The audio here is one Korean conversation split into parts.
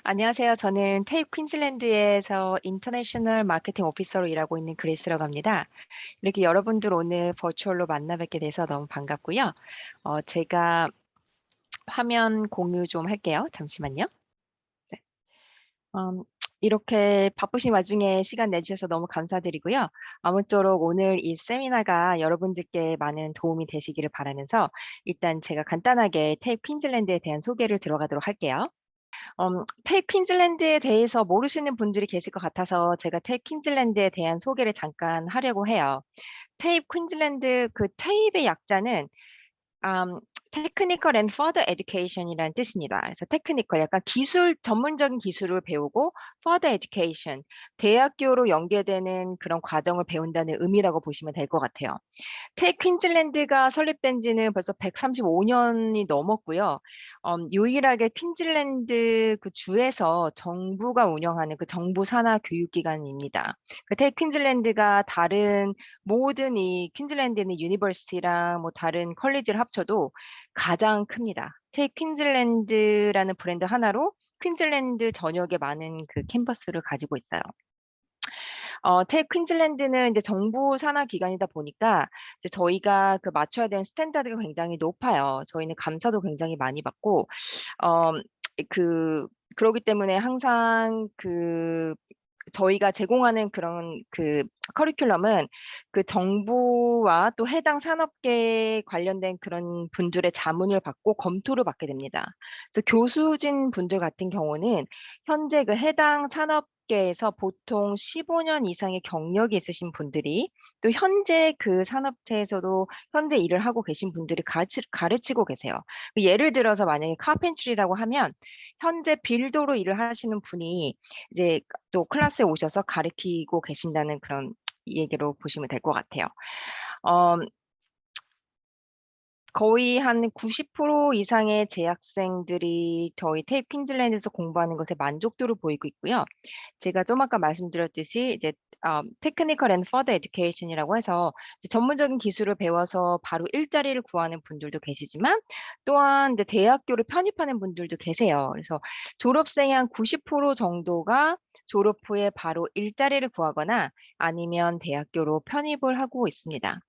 안녕하세요. 저는 테이프 퀸즐랜드에서 인터내셔널 마케팅 오피서로 일하고 있는 그레이스라고 합니다. 이렇게 여러분들 오늘 버추얼로 만나 뵙게 돼서 너무 반갑고요. 제가 화면 공유 좀 할게요. 잠시만요. 네. 음, 이렇게 바쁘신 와중에 시간 내주셔서 너무 감사드리고요. 아무쪼록 오늘 이 세미나가 여러분들께 많은 도움이 되시기를 바라면서 일단 제가 간단하게 테이프 퀸즐랜드에 대한 소개를 들어가도록 할게요. 테이프 퀸즐랜드에 대해서 모르시는 분들이 계실 것 같아서 제가 테이프 퀸즐랜드에 대한 소개를 잠깐 하려고 해요. 테이프 퀸즐랜드 그 테이프의 약자는 음 Technical and Further Education이라는 뜻입니다. 그래서 테크니컬 약간 기술 전문적인 기술을 배우고 Further Education 대학교로 연계되는 그런 과정을 배운다는 의미라고 보시면 될 것 같아요. 퀸즐랜드가 설립된 지는 벌써 135 년이 넘었고요. 유일하게 퀸즐랜드 그 주에서 정부가 운영하는 그 정부 산하 교육기관입니다. 퀸즐랜드가 다른 모든 이 퀸즐랜드 있는 유니버시티랑 뭐 다른 컬리지를 합쳐도 가장 큽니다. 퀸즐랜드라는 브랜드 하나로 퀸즐랜드 전역에 많은 그 캠퍼스를 가지고 있어요. 퀸즐랜드는 이제 정부 산하 기관이다 보니까 이제 저희가 그 맞춰야 되는 스탠다드가 굉장히 높아요. 저희는 감사도 굉장히 많이 받고 어 그 그러기 때문에 항상 그 저희가 제공하는 그런 그 커리큘럼은 그 정부와 또 해당 산업계에 관련된 그런 분들의 자문을 받고 검토를 받게 됩니다. 그래서 교수진 분들 같은 경우는 현재 그 해당 산업계에서 보통 15년 이상의 경력이 있으신 분들이 또 현재 그 산업체에서도 현재 일을 하고 계신 분들이 가르치고 계세요. 예를 들어서 만약에 카펜트리라고 하면 현재 빌더로 일을 하시는 분이 이제 또 클래스에 오셔서 가르치고 계신다는 그런 얘기로 보시면 될 것 같아요. 어 거의 한 90% 이상의 재학생들이 저희 테이프 퀸즐랜드에서 공부하는 것에 만족도를 보이고 있고요. 제가 좀 아까 말씀드렸듯이 이제 테크니컬 앤 퍼더 에듀케이션이라고 해서 이제 전문적인 기술을 배워서 바로 일자리를 구하는 분들도 계시지만 또한 이제 대학교를 편입하는 분들도 계세요. 그래서 졸업생의 한 90% 정도가 졸업 후에 바로 일자리를 구하거나 아니면 대학교로 편입을 하고 있습니다.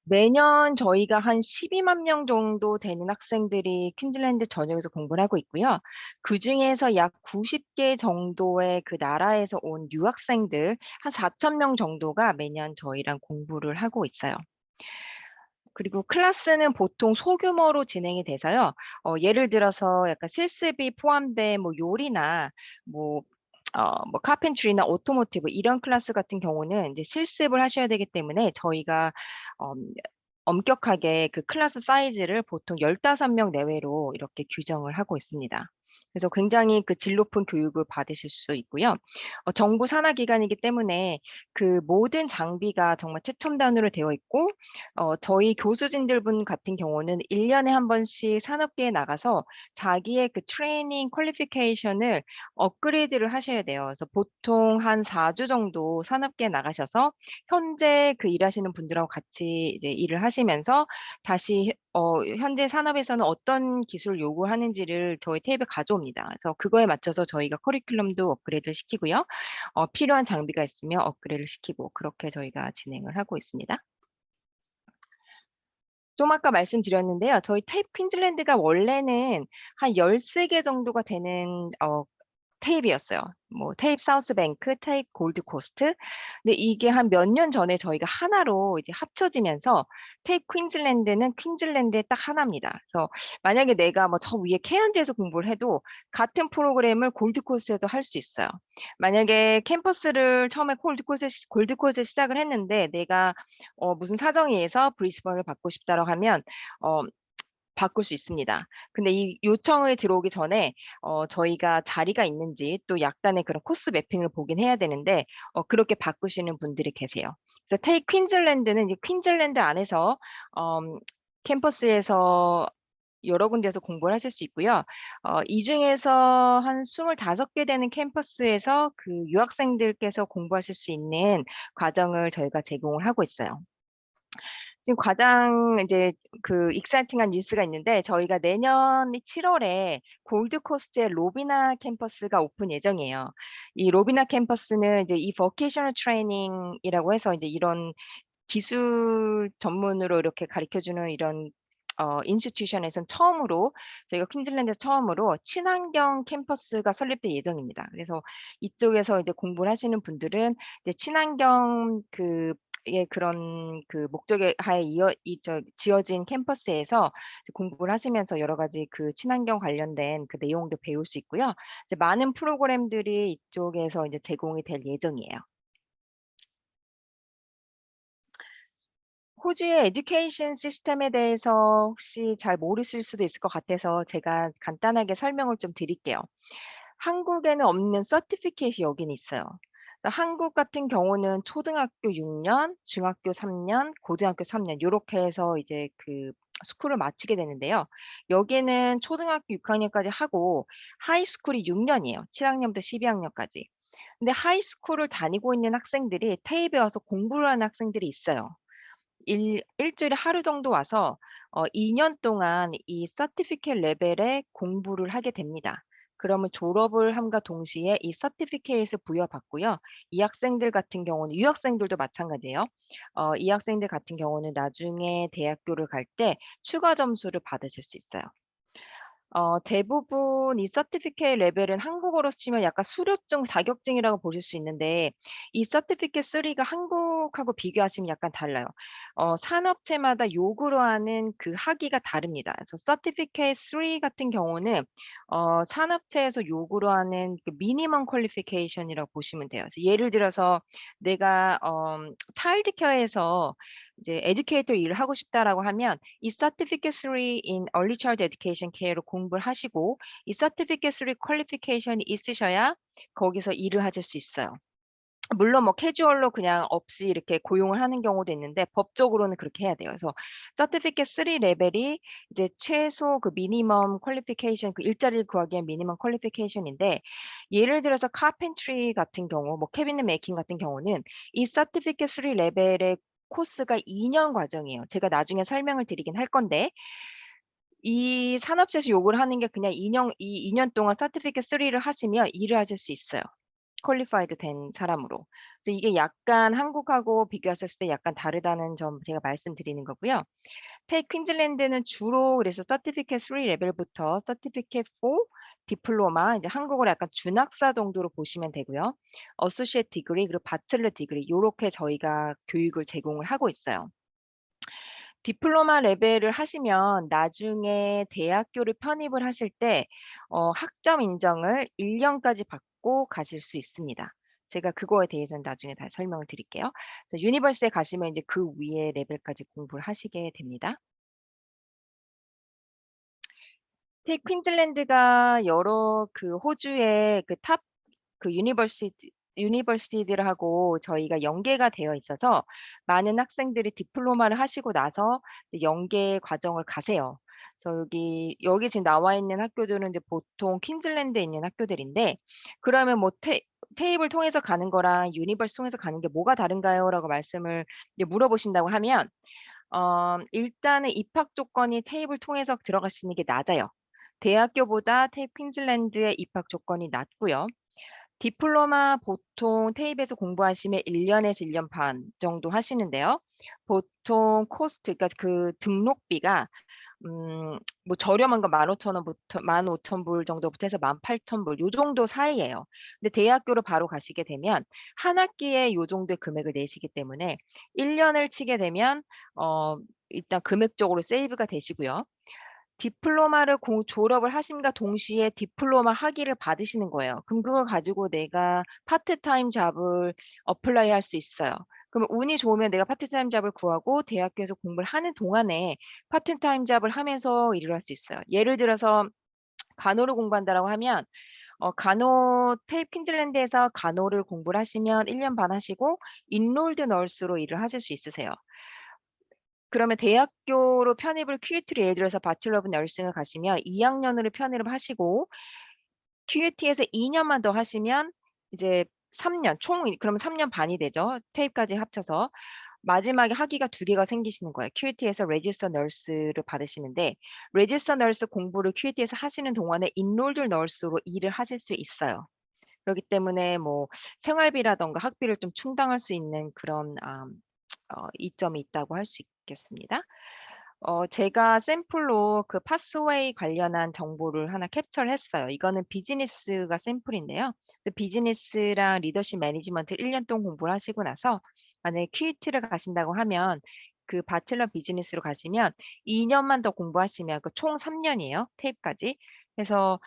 매년 저희가 한 12만 명 정도 되는 학생들이 퀸즐랜드 전역에서 공부를 하고 있고요. 그중에서 약 90개 정도의 그 나라에서 온 유학생들 한 4천 명 정도가 매년 저희랑 공부를 하고 있어요. 그리고 클래스는 보통 소규모로 진행이 돼서요. 예를 들어서 약간 실습이 포함된 뭐 요리나 뭐 뭐 카펜트리나 오토모티브 이런 클래스 같은 경우는 이제 실습을 하셔야 되기 때문에 저희가 엄 엄격하게 그 클래스 사이즈를 보통 15명 내외로 이렇게 규정을 하고 있습니다. 그래서 굉장히 그 질 높은 교육을 받으실 수 있고요. 정부 산하 기관이기 때문에 그 모든 장비가 정말 최첨단으로 되어 있고 저희 교수진들 분 같은 경우는 1 년에 한 번씩 산업계에 나가서 자기의 그 트레이닝 퀄리피케이션을 업그레이드를 하셔야 돼요. 그래서 보통 한 4주 정도 산업계에 나가셔서 현재 그 일하시는 분들하고 같이 이제 일을 하시면서 다시 현재 산업에서는 어떤 기술을 요구하는지를 저희 탭에 가져옵니다. 그래서 그거에 맞춰서 저희가 커리큘럼도 업그레이드를 시키고요. 필요한 장비가 있으면 업그레이드를 시키고 그렇게 저희가 진행을 하고 있습니다. 좀 아까 말씀드렸는데요. 저희 테이프 퀸즐랜드가 원래는 한 13개 정도가 되는 테이프였어요. 뭐 테이프 사우스뱅크, 테이프 골드 코스트. 근데 이게 한 몇 년 전에 저희가 하나로 이제 합쳐지면서 테이프 퀸즐랜드는 퀸즐랜드에 딱 하나입니다. 그래서 만약에 내가 뭐 저 위에 케언즈에서 공부를 해도 같은 프로그램을 골드 코스트에도 할 수 있어요. 만약에 캠퍼스를 처음에 골드 코스트에 시작을 했는데 내가 무슨 사정에 의해서 브리스번을 받고 싶다라고 하면 어 바꿀 수 있습니다. 근데 이 요청을 들어오기 전에 저희가 자리가 있는지 또 약간의 그런 코스 매핑을 보긴 해야 되는데 그렇게 바꾸시는 분들이 계세요. 그래서 테이 퀸즐랜드는 이제 퀸즐랜드 안에서 캠퍼스에서 여러 군데에서 공부를 하실 수 있고요. 이 중에서 한 25개 되는 캠퍼스에서 그 유학생들께서 공부하실 수 있는 과정을 저희가 제공을 하고 있어요. 지금 가장 이제 그 익사이팅한 뉴스가 있는데 저희가 내년 7월에 골드코스트의 로비나 캠퍼스가 오픈 예정이에요. 이 로비나 캠퍼스는 이제 이 vocational training이라고 해서 이제 이런 기술 전문으로 이렇게 가르쳐 주는 이런 인스티튜션에선 처음으로 저희가 퀸즐랜드에서 처음으로 친환경 캠퍼스가 설립될 예정입니다. 그래서 이쪽에서 이제 공부를 하시는 분들은 이제 친환경 예 그런 그 목적에 하에 지어진 캠퍼스에서 이제 공부를 하시면서 여러 가지 그 친환경 관련된 그 내용도 배울 수 있고요. 이제 많은 프로그램들이 이쪽에서 이제 제공이 될 예정이에요. 호주의 에듀케이션 시스템에 대해서 혹시 잘 모르실 수도 있을 것 같아서 제가 간단하게 설명을 좀 드릴게요. 한국에는 없는 서티피케이트이 여기는 있어요. 그래서 한국 같은 경우는 초등학교 6 년, 중학교 3 년, 고등학교 3년 요렇게 해서 이제 그 스쿨을 마치게 되는데요. 여기는 초등학교 6 학년까지 하고 하이스쿨이 6 년이에요. 7 학년부터 12 학년까지. 근데 하이스쿨을 다니고 있는 학생들이 테이프에 와서 공부를 하는 학생들이 있어요. 일주일에 하루 정도 와서 2년 동안 이 서티피케이트 레벨의 공부를 하게 됩니다. 그러면 졸업을 함과 동시에 이 서티피케이트을 부여받고요. 이 학생들 같은 경우는 유학생들도 마찬가지예요. 이 학생들 같은 경우는 나중에 대학교를 갈 때 추가 점수를 받으실 수 있어요. 대부분 이 서티피케이트 레벨은 한국어로 치면 약간 수료증, 자격증이라고 보실 수 있는데 이 서티피케이트 3가 한국하고 비교하시면 약간 달라요. 산업체마다 요구로 하는 그 학위가 다릅니다. 그래서 서티피케이트 3 같은 경우는 산업체에서 요구로 하는 그 미니멈 퀄리피케이션이라고 보시면 돼요. 그래서 예를 들어서 내가 차일드 케어에서 이제 에듀케이터 일을 하고 싶다라고 하면 이 Certificate 3 in Early Child Education Care로 공부를 하시고 이 Certificate 3 퀄리피케이션이 있으셔야 거기서 일을 하실 수 있어요. 물론 뭐 캐주얼로 그냥 없이 이렇게 고용을 하는 경우도 있는데 법적으로는 그렇게 해야 돼요. 그래서 Certificate 3 레벨이 이제 최소 그 미니멈 퀄리피케이션 그 일자리를 구하기 위한 미니멈 퀄리피케이션인데 예를 들어서 카펜트리 같은 경우 뭐 캐비넷 메이킹 같은 경우는 이 Certificate 3 레벨의 코스가 2년 과정이에요. 제가 나중에 설명을 드리긴 할 건데 이 산업체에서 요구를 하는 게 그냥 2년 동안 Certificate 3를 하시면 일을 하실 수 있어요. 퀄리파이드 된 사람으로. 그래서 이게 약간 한국하고 비교했을 때 약간 다르다는 점 제가 말씀드리는 거고요. 퀸즐랜드는 주로 그래서 서티피케이트 3 레벨부터 서티피케이트 4, 디플로마 이제 한국어로 약간 준학사 정도로 보시면 되고요. 어소시에이트 디그리 그리고 바첼러 디그리 요렇게 저희가 교육을 제공을 하고 있어요. 디플로마 레벨을 하시면 나중에 대학교를 편입을 하실 때 학점 인정을 1 년까지 받고 가실 수 있습니다. 제가 그거에 대해서는 나중에 다시 설명을 드릴게요. 그래서 유니버시티에 가시면 이제 그 위에 레벨까지 공부를 하시게 됩니다. 퀸즐랜드가 여러 그 호주의 그 탑 그 유니버시티들하고 저희가 연계가 되어 있어서 많은 학생들이 디플로마를 하시고 나서 이제 연계 과정을 가세요. 그래서 여기 지금 나와 있는 학교들은 이제 보통 퀸즐랜드에 있는 학교들인데 그러면 뭐 테이블 통해서 가는 거랑 유니버시티 통해서 가는 게 뭐가 다른가요?"라고 말씀을 이제 물어보신다고 하면 일단은 입학 조건이 테이블 통해서 들어가시는 게 낮아요. 대학교보다 퀸즐랜드의 입학 조건이 낮고요. 디플로마 보통 테이프에서 공부하시면 1 년에서 1년 반 정도 하시는데요. 보통 코스트 그러니까 그 등록비가 뭐 저렴한 거 15,000 원부터 15,000불 정도부터 해서 18,000불 요 정도 사이예요. 근데 대학교로 바로 가시게 되면 한 학기에 요 정도의 금액을 내시기 때문에 1 년을 치게 되면 어 일단 금액적으로 세이브가 되시고요. 디플로마를 졸업을 하심과 동시에 디플로마 학위를 받으시는 거예요. 그럼 그걸 가지고 내가 파트타임 잡을 어플라이 할 수 있어요. 그러면 운이 좋으면 내가 파트타임 잡을 구하고 대학교에서 공부를 하는 동안에 파트타임 잡을 하면서 일을 할 수 있어요. 예를 들어서 간호를 공부한다라고 하면 퀸즐랜드에서 간호를 공부를 하시면 1년 반 하시고 인롤드 널스로 일을 하실 수 있으세요. 그러면 대학교로 편입을 큐에티로 예를 들어서 바첼러 오브 너싱을 가시면 2 학년으로 편입을 하시고 큐에티에서 2 년만 더 하시면 이제 3년 그러면 3년 반이 되죠, 테이프까지 합쳐서. 마지막에 학위가 두 개가 생기시는 거예요. QUT에서 레지스터 널스를 받으시는데 레지스터 널스 공부를 QUT에서 하시는 동안에 인롤드 널스로 일을 하실 수 있어요. 그렇기 때문에 뭐 생활비라든가 학비를 좀 충당할 수 있는 그런 이점이 있다고 할 수 있겠습니다. 제가 샘플로 그 파스웨이 관련한 정보를 하나 캡처를 했어요. 이거는 비즈니스가 샘플인데요. 그 비즈니스랑 리더십 매니지먼트 1년 동안 공부를 하시고 나서 만약에 큐이트를 가신다고 하면 그 바첼러 비즈니스로 가시면 2 년만 더 공부하시면 그 총 3 년이에요, 테이프까지. 그래서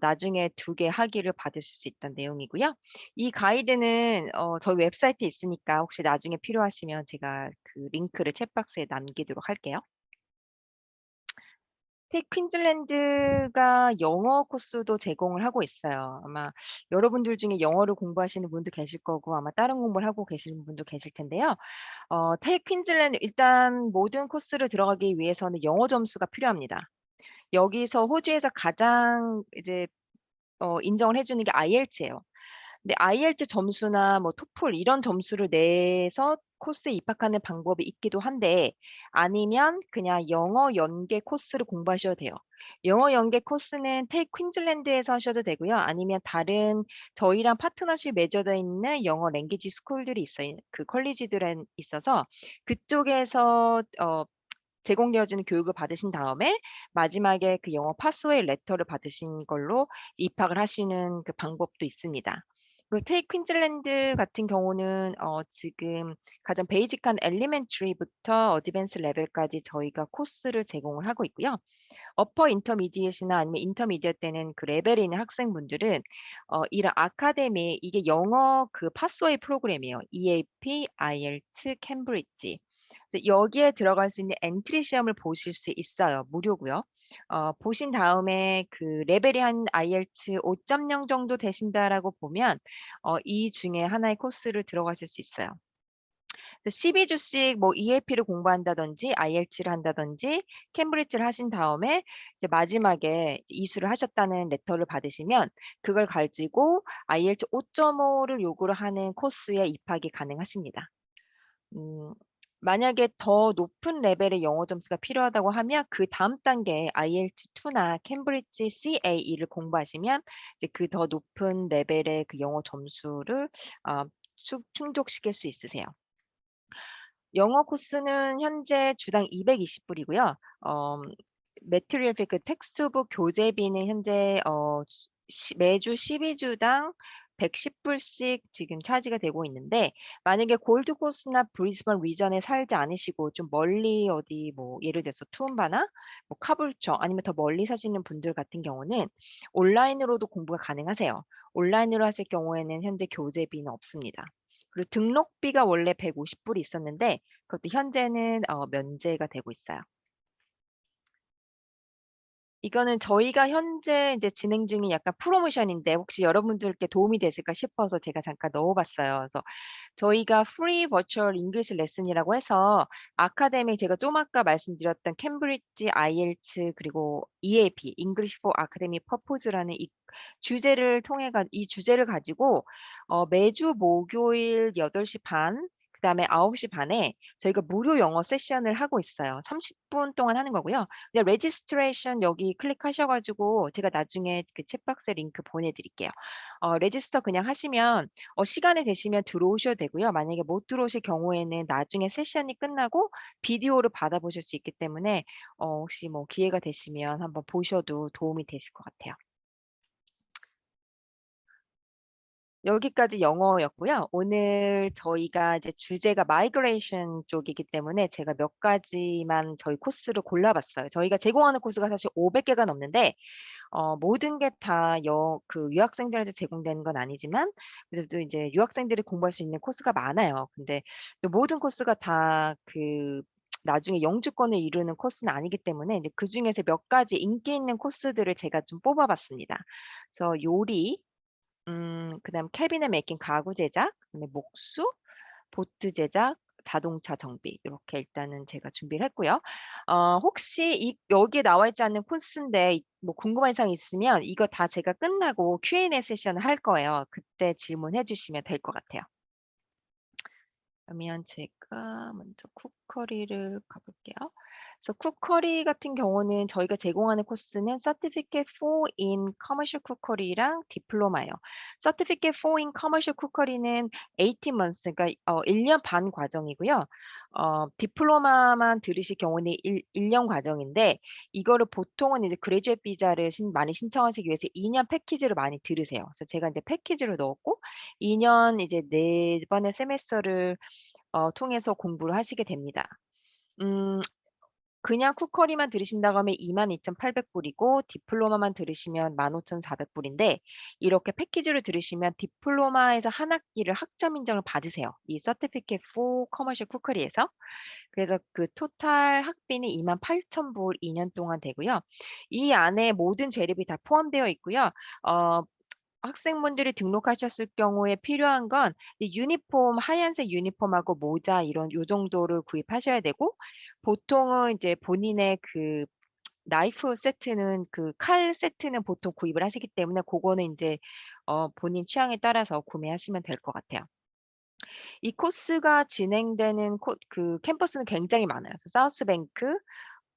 나중에 2개 학위를 받으실 수 있다는 내용이고요. 이 가이드는 저희 웹사이트에 있으니까 혹시 나중에 필요하시면 제가 그 링크를 챗박스에 남기도록 할게요. 퀸즐랜드가 영어 코스도 제공을 하고 있어요. 아마 여러분들 중에 영어를 공부하시는 분도 계실 거고 아마 다른 공부를 하고 계시는 분도 계실 텐데요. 퀸즐랜드 일단 모든 코스를 들어가기 위해서는 영어 점수가 필요합니다. 여기서 호주에서 가장 이제 인정을 해 주는 게 IELTS예요. 근데 IELTS 점수나 뭐 토플 이런 점수를 내서 코스에 입학하는 방법이 있기도 한데 아니면 그냥 영어 연계 코스를 공부하셔도 돼요. 영어 연계 코스는 퀸즐랜드에서 하셔도 되고요. 아니면 다른 저희랑 파트너십 맺어져 있는 영어 랭귀지 스쿨들이 있어요. 그 컬리지들은 있어서 그쪽에서 제공되어지는 교육을 받으신 다음에 마지막에 그 영어 파스웨이 레터를 받으신 걸로 입학을 하시는 그 방법도 있습니다. 그 퀸즐랜드 같은 경우는 지금 가장 베이직한 엘리멘터리부터 어드밴스 레벨까지 저희가 코스를 제공을 하고 있고요. 어퍼 인터미디엇이나 아니면 인터미디엇 때는 그 레벨이 있는 학생분들은 이런 아카데미 이게 영어 그 파스웨이 프로그램이에요. EAP, IELTS, 캠브리지. 근데 여기에 들어갈 수 있는 엔트리 시험을 보실 수 있어요. 무료고요. 보신 다음에 그 레벨이 한 IELTS 5.0 정도 되신다라고 보면 이 중에 하나의 코스를 들어가실 수 있어요. 12주씩 뭐 EAP를 공부한다든지 IELTS를 한다든지 캠브리지를 하신 다음에 이제 마지막에 이수를 하셨다는 레터를 받으시면 그걸 가지고 IELTS 5.5를 요구를 하는 코스에 입학이 가능하십니다. 음 만약에 더 높은 레벨의 영어 점수가 필요하다고 하면 그다음 단계에 IELTS2나 캠브리지 CAE를 공부하시면 이제 그 더 높은 레벨의 그 영어 점수를 아 충족시킬 수 있으세요. 영어 코스는 현재 주당 220 불이고요. 매티리얼 피 그 텍스트북 교재비는 현재 매주 12주당 110 불씩 지금 차지가 되고 있는데 만약에 골드 코스트나 브리즈번 리전에 살지 않으시고 좀 멀리 어디 뭐 예를 들어서 투움바나 뭐 카불처 아니면 더 멀리 사시는 분들 같은 경우는 온라인으로도 공부가 가능하세요. 온라인으로 하실 경우에는 현재 교재비는 없습니다. 그리고 등록비가 원래 150 불이 있었는데 그것도 현재는 면제가 되고 있어요. 이거는 저희가 현재 인제 진행 중인 약간 프로모션인데 혹시 여러분들께 도움이 되실까 싶어서 제가 잠깐 넣어 봤어요. 그래서 저희가 프리 버추얼 잉글리시 레슨이라고 해서 아카데미 제가 좀 아까 말씀드렸던 캠브리지, IELTS 그리고 EAP English for Academic Purpose라는 이 주제를 가지고 매주 목요일 8시 반 그다음에 9시 반에 저희가 무료 영어 세션을 하고 있어요. 30분 동안 하는 거고요. 그냥 레지스트레이션 여기 클릭하셔 가지고 제가 나중에 그 챗박스에 링크 보내 드릴게요. 레지스터 그냥 하시면 시간이 되시면 들어오셔도 되고요. 만약에 못 들어오실 경우에는 나중에 세션이 끝나고 비디오를 받아보실 수 있기 때문에 혹시 뭐 기회가 되시면 한번 보셔도 도움이 되실 것 같아요. 여기까지 영어였고요. 오늘 저희가 이제 주제가 마이그레이션 쪽이기 때문에 제가 몇 가지만 저희 코스를 골라 봤어요. 저희가 제공하는 코스가 사실 500 개가 넘는데 모든 게 다 그 유학생들한테 제공되는 건 아니지만 그래도 이제 유학생들이 공부할 수 있는 코스가 많아요. 근데 또 모든 코스가 다 그 나중에 영주권을 이루는 코스는 아니기 때문에 이제 그중에서 몇 가지 인기 있는 코스들을 제가 좀 뽑아 봤습니다. 그래서 요리 그다음 캐비넷 메이킹 가구 제작, 그다음에 목수, 보트 제작, 자동차 정비 요렇게 일단은 제가 준비를 했고요. 혹시 여기에 나와 있지 않는 코스인데 뭐 궁금한 사항이 있으면 이거 다 제가 끝나고 Q&A 세션을 할 거예요. 그때 질문해 주시면 될 것 같아요. 그러면 제가 먼저 쿡커리를 가 볼게요. 그래서 쿡커리 같은 경우는 저희가 제공하는 코스는 Certificate 4 in Commercial Cookery랑 디플로마예요. Certificate 4 in Commercial Cookery는 18 months, 그러니까 1년 반 과정이고요. 디플로마만 들으실 경우는 1년 과정인데, 이거를 보통은 이제 그레듀에이트 비자를 많이 신청하시기 위해서 2년 패키지로 많이 들으세요. 그래서 제가 이제 패키지로 넣었고, 2년 이제 4 번의 세메스터를 통해서 공부를 하시게 됩니다. 음 그냥 쿠커리만 들으신다고 하면 22,800 불이고, 디플로마만 들으시면 15,400 불인데, 이렇게 패키지로 들으시면 디플로마에서 한 학기를 학점 인정을 받으세요, 이 Certificate for Commercial Cookery에서. 그래서 그 토탈 학비는 28,000 불 2년 동안 되고요. 이 안에 모든 재료비 다 포함되어 있고요. 어 학생분들이 등록하셨을 경우에 필요한 건 이 유니폼, 하얀색 유니폼하고 모자, 이런 요 정도를 구입하셔야 되고, 보통은 이제 본인의 그 나이프 세트는, 그 칼 세트는 보통 구입을 하시기 때문에 고거는 인제 본인 취향에 따라서 구매하시면 될 것 같아요. 이 코스가 진행되는 캠퍼스는 굉장히 많아요. 그래서 사우스뱅크,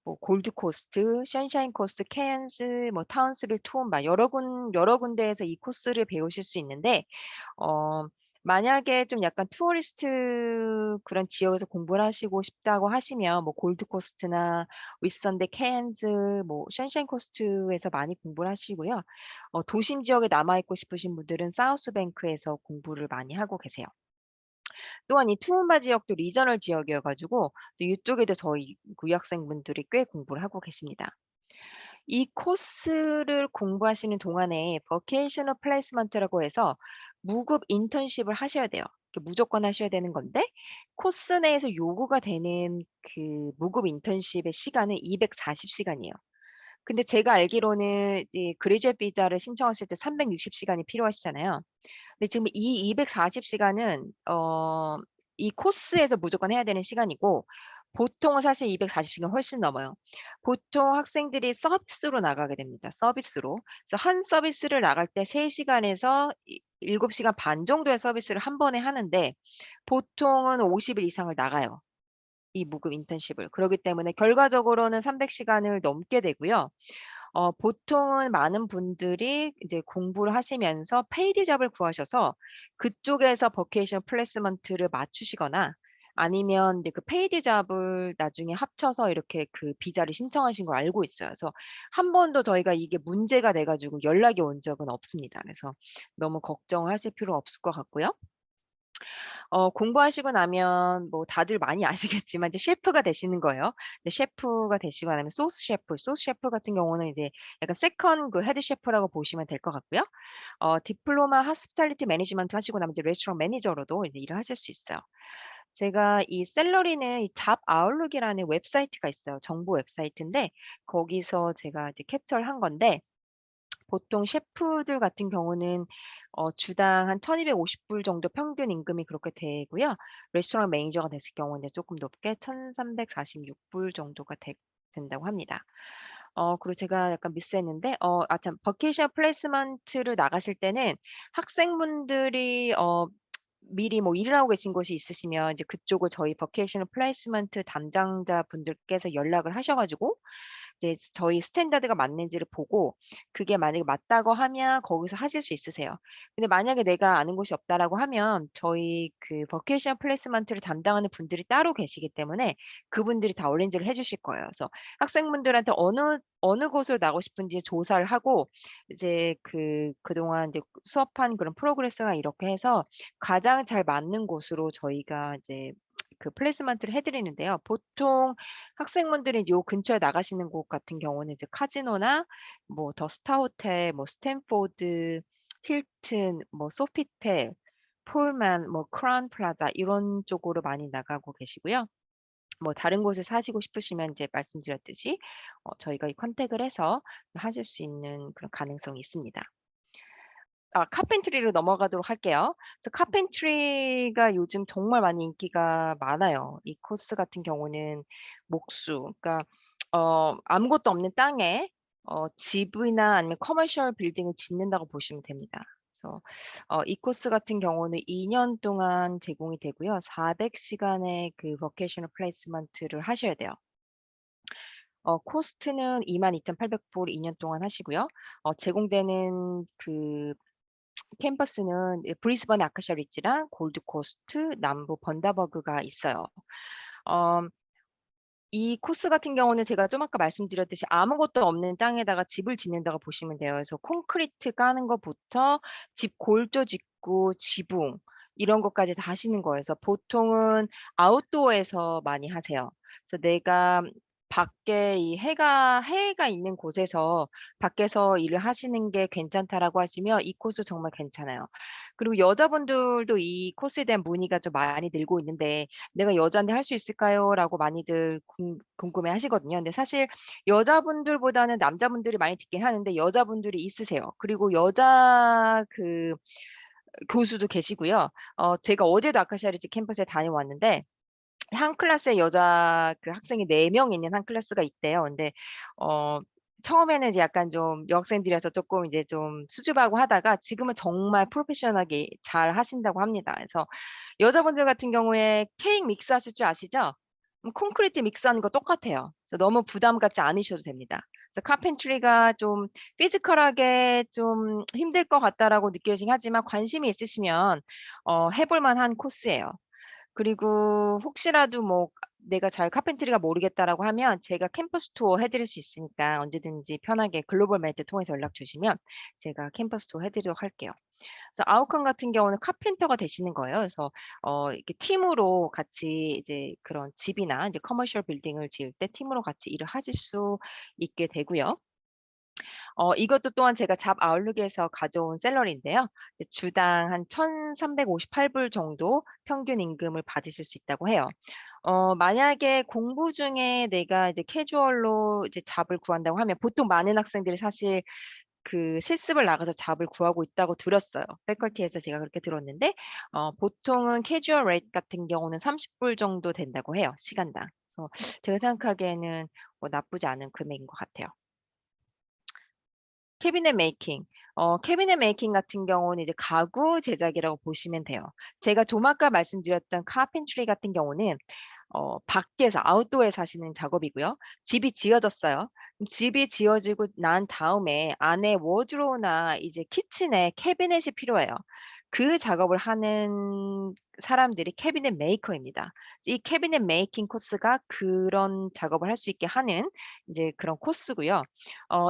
뭐 골드 코스트, 션샤인 코스트, 케언즈, 뭐 타운스빌, 투움바, 여러 군데에서 이 코스를 배우실 수 있는데, 어 만약에 좀 약간 투어리스트 그런 지역에서 공부를 하시고 싶다고 하시면 뭐 골드 코스트나 윗선데, 케언즈, 뭐 션샤인 코스트에서 많이 공부를 하시고요. 도심 지역에 남아 있고 싶으신 분들은 사우스뱅크에서 공부를 많이 하고 계세요. 또한 이 투움바 지역도 리저널 지역이어 가지고 또 이쪽에도 저희 유학생분들이 꽤 공부를 하고 계십니다. 이 코스를 공부하시는 동안에 버케이셔널 플레이스먼트라고 해서 무급 인턴십을 하셔야 돼요. 이게 무조건 하셔야 되는 건데, 코스 내에서 요구가 되는 그 무급 인턴십의 시간은 240 시간이에요. 근데 제가 알기로는 이 그레듀에이트 비자를 신청하실 때 360 시간이 필요하시잖아요. 근데 지금 이 240 시간은 이 코스에서 무조건 해야 되는 시간이고, 보통은 사실 240 시간 훨씬 넘어요. 보통 학생들이 서비스로 나가게 됩니다, 서비스로. 그래서 한 서비스를 나갈 때 3 시간에서 7 시간 반 정도의 서비스를 한 번에 하는데, 보통은 50일 이상을 나가요, 이 무급 인턴십을. 그러기 때문에 결과적으로는 300 시간을 넘게 되고요. 보통은 많은 분들이 이제 공부를 하시면서 페이드 잡을 구하셔서 그쪽에서 버케이션 플레이스먼트를 맞추시거나, 아니면 이제 그 페이드 잡을 나중에 합쳐서 이렇게 그 비자를 신청하신 걸 알고 있어요. 그래서 한 번도 저희가 이게 문제가 돼 가지고 연락이 온 적은 없습니다. 그래서 너무 걱정하실 필요 없을 것 같고요. 공부하시고 나면 뭐 다들 많이 아시겠지만 이제 셰프가 되시는 거예요. 근데 셰프가 되시고 나면 소스 셰프 같은 경우는 이제 약간 세컨 그 헤드 셰프라고 보시면 될 것 같고요. 디플로마 호스피탈리티 매니지먼트 하시고 나면 이제 레스토랑 매니저로도 이제 일을 하실 수 있어요. 제가 이 샐러리는 이 잡 아웃룩이라는 웹사이트가 있어요, 정보 웹사이트인데, 거기서 제가 이제 캡처를 한 건데, 보통 셰프들 같은 경우는 주당 한 1,250불 정도 평균 임금이 그렇게 되고요. 레스토랑 매니저가 됐을 경우는 이제 쪼끔 높게 1,346불 정도가 된다고 합니다. 그리고 제가 약간 미스했는데, 참, 버케이션 플레이스먼트를 나가실 때는 학생분들이 미리 뭐 일을 하고 계신 곳이 있으시면 이제 그쪽을 저희 버케이셔널 플레이스먼트 담당자분들께서 연락을 하셔 가지고 이제 저희 스탠다드가 맞는지를 보고, 그게 만약에 맞다고 하면 거기서 하실 수 있으세요. 근데 만약에 내가 아는 곳이 없다라고 하면 저희 그 버케이션 플레이스먼트를 담당하는 분들이 따로 계시기 때문에 그분들이 다 어레인지를 해 주실 거예요. 그래서 학생분들한테 어느 곳을 나가고 싶은지 조사를 하고, 이제 그동안 이제 수업한 그런 프로그레스가 이렇게 해서 가장 잘 맞는 곳으로 저희가 이제 그 플레이스먼트를 해 드리는데요. 보통 학생분들이 요 근처에 나가시는 곳 같은 경우는 이제 카지노나 뭐 더 스타 호텔, 뭐 스탠포드, 힐튼, 뭐 소피텔, 폴만, 뭐 크라운 플라자, 이런 쪽으로 많이 나가고 계시고요. 뭐 다른 곳에 사시고 싶으시면 이제 말씀드렸듯이 저희가 이 컨택을 해서 하실 수 있는 그런 가능성이 있습니다. 카펜트리로 넘어가도록 할게요. 그래서 카펜트리가 요즘 정말 많이 인기가 많아요. 이 코스 같은 경우는 목수, 그러니까 아무것도 없는 땅에 집이나 아니면 커머셜 빌딩을 짓는다고 보시면 됩니다. 그래서 이 코스 같은 경우는 2년 동안 제공이 되고요. 400 시간의 그 vocational placement를 하셔야 돼요. 코스트는 22,800불 2년 동안 하시고요. 제공되는 그 캠퍼스는 브리스번의 아카시아 리지랑 골드 코스트, 남부 번다버그가 있어요. 어 이 코스 같은 경우는 제가 좀 아까 말씀드렸듯이 아무것도 없는 땅에다가 집을 짓는다고 보시면 돼요. 그래서 콘크리트 까는 것부터 집 골조 짓고 지붕 이런 것까지 다 하시는 거예요. 그래서 보통은 아웃도어에서 많이 하세요. 그래서 내가 밖에 이 해가 있는 곳에서 밖에서 일을 하시는 게 괜찮다라고 하시면 이 코스 정말 괜찮아요. 그리고 여자분들도 이 코스에 대한 문의가 좀 많이 늘고 있는데 "내가 여잔데 할 수 있을까요?"라고 많이들 궁금해하시거든요. 근데 사실 여자분들보다는 남자분들이 많이 듣긴 하는데 여자분들이 있으세요. 그리고 여자 교수도 계시고요. 제가 어제도 아카시아 리지 캠퍼스에 다녀왔는데 한 클래스에 여자 학생이 4명 있는 한 클래스가 있대요. 근데 어 처음에는 이제 약간 좀 여학생들이라서 쪼끔 이제 좀 수줍어하고 하다가 지금은 정말 프로페셔널하게 잘하신다고 합니다. 그래서 여자분들 같은 경우에 케이크 믹스하실 줄 아시죠? 콘크리트 믹스하는 거 똑같아요. 그래서 너무 부담 갖지 않으셔도 됩니다. 그래서 카펜트리가 좀 피지컬하게 좀 힘들 것 같다라고 느껴지긴 하지만 관심이 있으시면 해볼 만한 코스예요. 그리고 혹시라도 뭐 내가 잘 카펜트리가 모르겠다라고 하면 제가 캠퍼스 투어 해 드릴 수 있으니까 언제든지 편하게 글로벌 메이트 통해서 연락 주시면 제가 캠퍼스 투어 해 드리도록 할게요. 그래서 아웃컴 같은 경우는 카펜터가 되시는 거예요. 그래서 이렇게 팀으로 같이 이제 그런 집이나 이제 커머셜 빌딩을 지을 때 팀으로 같이 일을 하실 수 있게 되고요. 이것도 또한 제가 잡 아웃룩에서 가져온 샐러리인데요. 이제 주당 한 1,358불 정도 평균 임금을 받으실 수 있다고 해요. 만약에 공부 중에 내가 이제 캐주얼로 이제 잡을 구한다고 하면 보통 많은 학생들이 사실 실습을 나가서 잡을 구하고 있다고 들었어요. 패컬티에서 제가 그렇게 들었는데 보통은 캐주얼 레이트 같은 경우는 30불 정도 된다고 해요, 시간당. 제가 생각하기에는 나쁘지 않은 금액인 것 같아요. 캐비넷 메이킹. 캐비넷 메이킹 같은 경우는 이제 가구 제작이라고 보시면 돼요. 제가 좀 아까 말씀드렸던 카펜트리 같은 경우는 밖에서 아웃도어에서 하시는 작업이고요. 집이 지어졌어요. 집이 지어지고 난 다음에 안에 워드로브나 이제 키친에 캐비넷이 필요해요. 그 작업을 하는 사람들이 캐비넷 메이커입니다. 이 캐비넷 메이킹 코스가 그런 작업을 할 수 있게 하는 이제 그런 코스고요.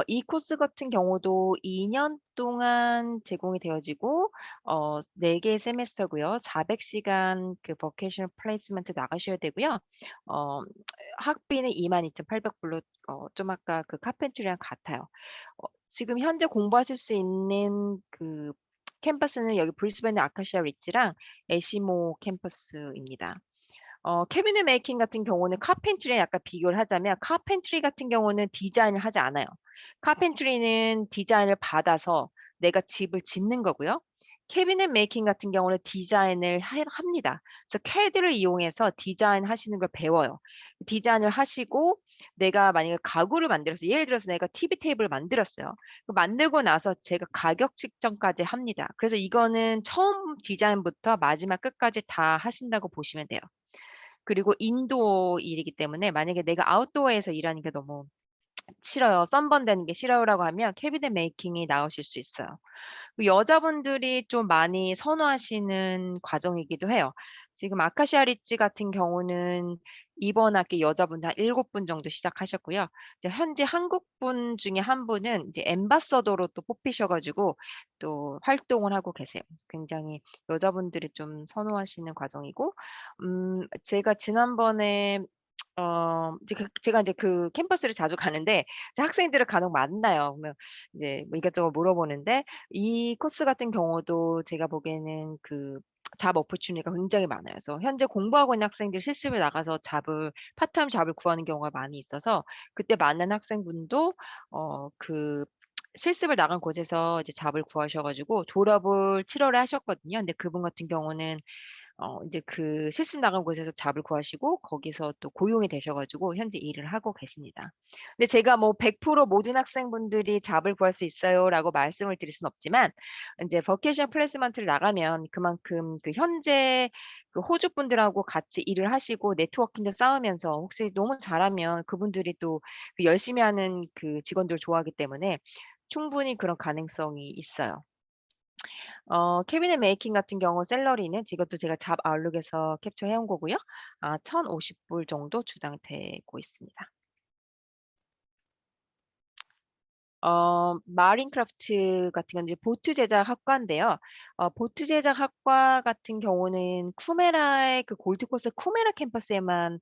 이 코스 같은 경우도 2년 동안 제공이 되어지고 4 개의 세메스터고요. 400 시간 버케이셔널 플레이스먼트 나가셔야 되고요. 어 학비는 22,800 불로 좀 아까 카펜트리랑 같아요. 지금 현재 공부하실 수 있는 캠퍼스는 여기 브리스번의 아카시아 리지랑 애시모 캠퍼스입니다. 캐비넷 메이킹 같은 경우는 카펜트리랑 약간 비교를 하자면 카펜트리 같은 경우는 디자인을 하지 않아요. 카펜트리는 디자인을 받아서 내가 집을 짓는 거고요. 캐비넷 메이킹 같은 경우는 디자인을 합니다. 그래서 CAD를 이용해서 디자인하시는 걸 배워요. 디자인을 하시고 내가 만약에 가구를 만들어서 예를 들어서 내가 TV 테이블을 만들었어요. 만들고 나서 제가 가격 측정까지 합니다. 그래서 이거는 처음 디자인부터 마지막 끝까지 다 하신다고 보시면 돼요. 그리고 인도어 일이기 때문에 만약에 내가 아웃도어에서 일하는 게 너무 싫어요. 썬번되는 게 싫어요라고 하면 캐비넷 메이킹이 나으실 수 있어요. 여자분들이 좀 많이 선호하시는 과정이기도 해요. 지금 아카시아 리츠 같은 경우는 이번 학기 여자분들 한 7분 정도 시작하셨고요. 이제 현재 한국 분 중에 한 분은 이제 앰바서더로 또 뽑히셔 가지고 또 활동을 하고 계세요. 굉장히 여자분들이 좀 선호하시는 과정이고 제가 지난번에 이제 제가 인제 캠퍼스를 자주 가는데 이제 학생들을 간혹 만나요. 그러면 이제 뭐 이것저것 물어보는데 이 코스 같은 경우도 제가 보기에는 잡 어퍼튜니티가 굉장히 많아요. 그래서 현재 공부하고 있는 학생들이 실습을 나가서 파트타임 잡을 구하는 경우가 많이 있어서 그때 만난 학생분도 실습을 나간 곳에서 이제 잡을 구하셔 가지고 졸업을 7 월에 하셨거든요. 근데 그분 같은 경우는 이제 그 실습 나간 곳에서 잡을 구하시고 거기서 또 고용이 되셔 가지고 현재 일을 하고 계십니다. 근데 제가 뭐 100% 모든 학생분들이 잡을 구할 수 있어요라고 말씀을 드릴 수는 없지만 인제 버케이션 플레이스먼트를 나가면 그만큼 그 현재 그 호주 분들하고 같이 일을 하시고 네트워킹도 쌓으면서 혹시 너무 잘하면 그분들이 또 그 열심히 하는 그 직원들을 좋아하기 때문에 충분히 그런 가능성이 있어요. 캐비넷 메이킹 같은 경우 샐러리는 이것도 제가 잡 아웃룩에서 캡처해 온 거고요. 1,050불 정도 주당 되고 있습니다. 마린크래프트 같은 건 이제 보트 제작 학과인데요. 보트 제작 학과 같은 경우는 쿠메라의 그 골드코스트 쿠메라 캠퍼스에만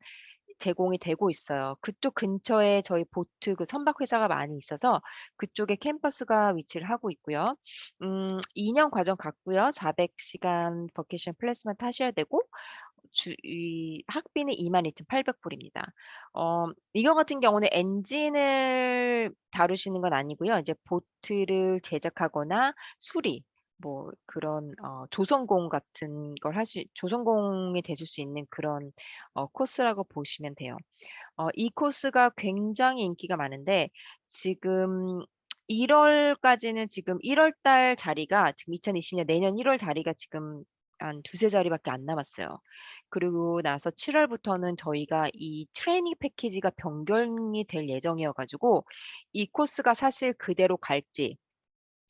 제공이 되고 있어요. 그쪽 근처에 저희 보트 그 선박 회사가 많이 있어서 그쪽에 캠퍼스가 위치를 하고 있고요. 2년 과정 같고요. 400 시간 버케이션 플레이스먼트 하셔야 되고 이 학비는 22,800 불입니다. 이거 같은 경우는 엔진을 다루시는 건 아니고요. 이제 보트를 제작하거나 수리 뭐 그런 조선공 같은 걸 조선공이 되실 수 있는 그런 코스라고 보시면 돼요. 이 코스가 굉장히 인기가 많은데 지금 1 월까지는 지금 1월 달 자리가 지금 2020년 내년 1월 자리가 지금 한 두세 자리밖에 안 남았어요. 그리고 나서 7 월부터는 저희가 이 트레이닝 패키지가 변경이 될 예정이어 가지고 이 코스가 사실 그대로 갈지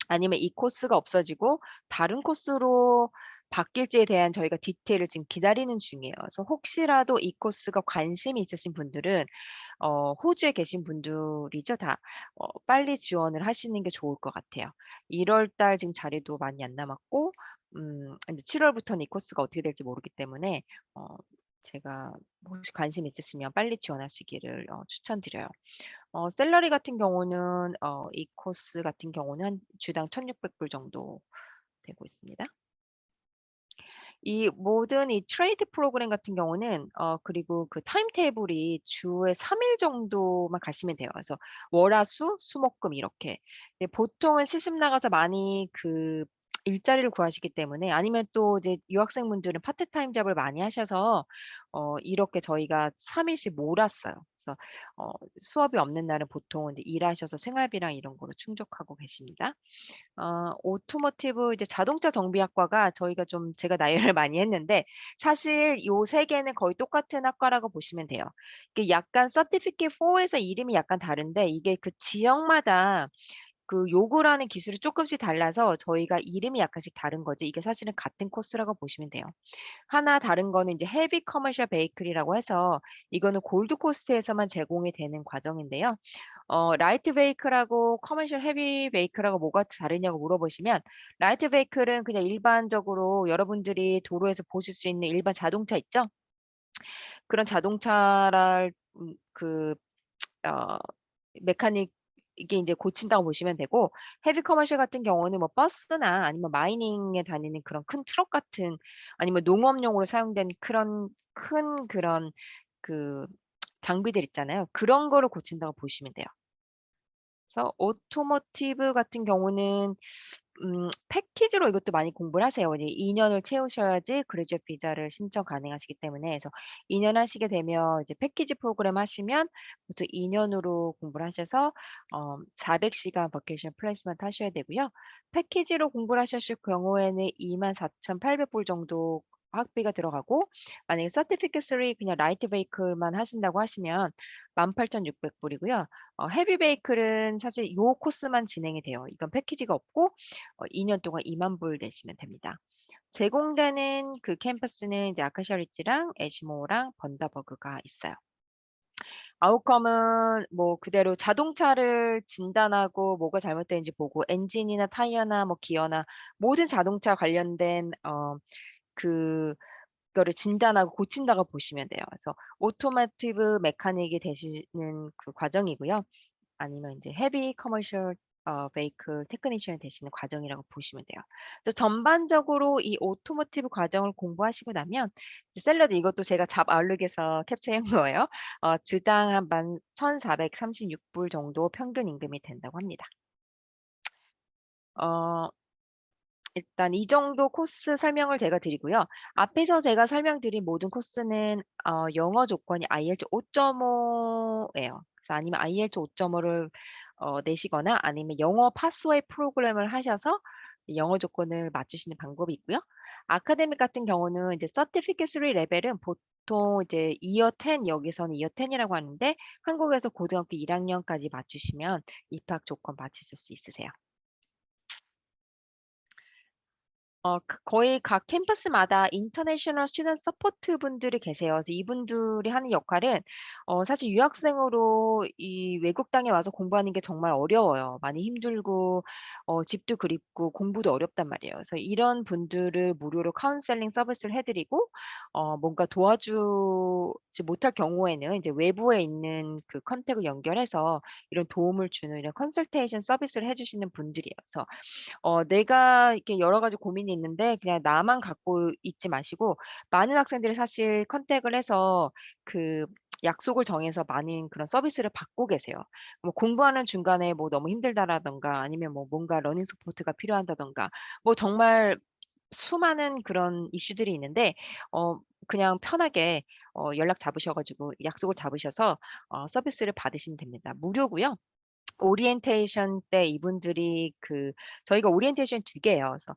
아니면 이 코스가 없어지고 다른 코스로 바뀔지에 대한 저희가 디테일을 지금 기다리는 중이에요. 그래서 혹시라도 이 코스가 관심이 있으신 분들은 호주에 계신 분들이죠 다. 빨리 지원을 하시는 게 좋을 것 같아요. 1월 달 지금 자리도 많이 안 남았고 인제 7 월부터는 이 코스가 어떻게 될지 모르기 때문에 어 제가 혹시 관심 있으시면 빨리 지원하시기를 추천드려요. 샐러리 같은 경우는 이 코스 같은 경우는 한 주당 1,600불 정도 되고 있습니다. 이 모든 이 트레이드 프로그램 같은 경우는 그리고 그 타임 테이블이 주에 3일 정도만 가시면 돼요. 그래서 월, 화, 수, 수, 목, 금 이렇게. 근데 보통은 실습 나가서 많이 그 일자리를 구하시기 때문에 아니면 또 이제 유학생분들은 파트타임 잡을 많이 하셔서 이렇게 저희가 3 일씩 몰았어요. 그래서 수업이 없는 날은 보통은 이제 일하셔서 생활비랑 이런 거로 충족하고 계십니다. 오토모티브 이제 자동차 정비학과가 저희가 좀 제가 나열을 많이 했는데 사실 요 3 개는 거의 똑같은 학과라고 보시면 돼요. 이게 약간 서티피케이트 4 에서 이름이 약간 다른데 이게 그 지역마다 그 요구하는 기술이 쪼끔씩 달라서 저희가 이름이 약간씩 다른 거지 이게 사실은 같은 코스라고 보시면 돼요. 하나 다른 거는 이제 헤비 커머셜 베이클이라고 해서 이거는 골드 코스트에서만 제공이 되는 과정인데요. 라이트 베이클하고 커머셜 헤비 베이클하고 뭐가 다르냐고 물어보시면 라이트 베이클은 그냥 일반적으로 여러분들이 도로에서 보실 수 있는 일반 자동차 있죠? 그런 자동차를 어 메카닉 이게 인제 고친다고 보시면 되고 헤비 커머셜 같은 경우는 뭐 버스나 아니면 마이닝에 다니는 그런 큰 트럭 같은 아니면 농업용으로 사용된 그런 그 장비들 있잖아요. 그런 거를 고친다고 보시면 돼요. 그래서 오토모티브 같은 경우는 패키지로 이것도 많이 공부를 하세요. 이제 2 년을 채우셔야지 그레듀에이트 비자를 신청 가능하시기 때문에 그래서 2년 하시게 되면 이제 패키지 프로그램 하시면 보통 2 년으로 공부를 하셔서 400 시간 버케이션 플레이스먼트 하셔야 되고요. 패키지로 공부를 하셨을 경우에는 24,800불 정도 학비가 들어가고 만약에 서티피케이트 3 그냥 라이트 베이클만 하신다고 하시면 18,600 불이고요. 헤비 베이클은 사실 요 코스만 진행이 돼요. 이건 패키지가 없고 2년 동안 2만 불 내시면 됩니다. 제공되는 그 캠퍼스는 이제 아카시아 리츠랑 애시모어랑 번다버그가 있어요. 아웃컴은 뭐 그대로 자동차를 진단하고 뭐가 잘못되는지 보고 엔진이나 타이어나 뭐 기어나 모든 자동차 관련된 그거를 진단하고 고친다고 보시면 돼요. 그래서 오토모티브 메카닉이 되시는 그 과정이고요. 아니면 인제 헤비 커머셜 베이클 테크니션 되시는 과정이라고 보시면 돼요. 그래서 전반적으로 이 오토모티브 과정을 공부하시고 나면 이제 샐러드 이것도 제가 잡 아웃룩에서 캡처해 온 거예요. 주당 한 11,436불 정도 평균 임금이 된다고 합니다. 어 일단 이 정도 코스 설명을 제가 드리고요. 앞에서 제가 설명드린 모든 코스는 영어 조건이 IELTS 5.5 예요. 그래서 아니면 IELTS 5.5를 내시거나 아니면 영어 파스웨이 프로그램을 하셔서 영어 조건을 맞추시는 방법이 있고요. 아카데믹 같은 경우는 이제 Certificate 3 레벨은 보통 이제 Year 10, 여기서는 Year 10이라고 하는데 한국에서 고등학교 1학년까지 맞추시면 입학 조건 맞추실 수 있으세요. 거의 각 캠퍼스마다 인터내셔널 스튜던트 서포트 분들이 계세요. 그래서 이분들이 하는 역할은 사실 유학생으로 이 외국 땅에 와서 공부하는 게 정말 어려워요. 많이 힘들고 집도 그립고 공부도 어렵단 말이에요. 그래서 이런 분들을 무료로 카운셀링 서비스를 해 드리고 뭔가 도와주지 못할 경우에는 이제 외부에 있는 그 컨택을 연결해서 이런 도움을 주는 이런 컨설테이션 서비스를 해 주시는 분들이에요. 그래서 내가 이렇게 여러 가지 고민이 있는데 그냥 나만 갖고 있지 마시고 많은 학생들이 사실 컨택을 해서 그 약속을 정해서 많은 그런 서비스를 받고 계세요. 뭐 공부하는 중간에 뭐 너무 힘들다라든가 아니면 뭐 뭔가 러닝 서포트가 필요하다든가 뭐 정말 수많은 그런 이슈들이 있는데 그냥 편하게 연락 잡으셔 가지고 약속을 잡으셔서 서비스를 받으시면 됩니다. 무료고요. 오리엔테이션 때 이분들이 저희가 오리엔테이션 2개예요. 그래서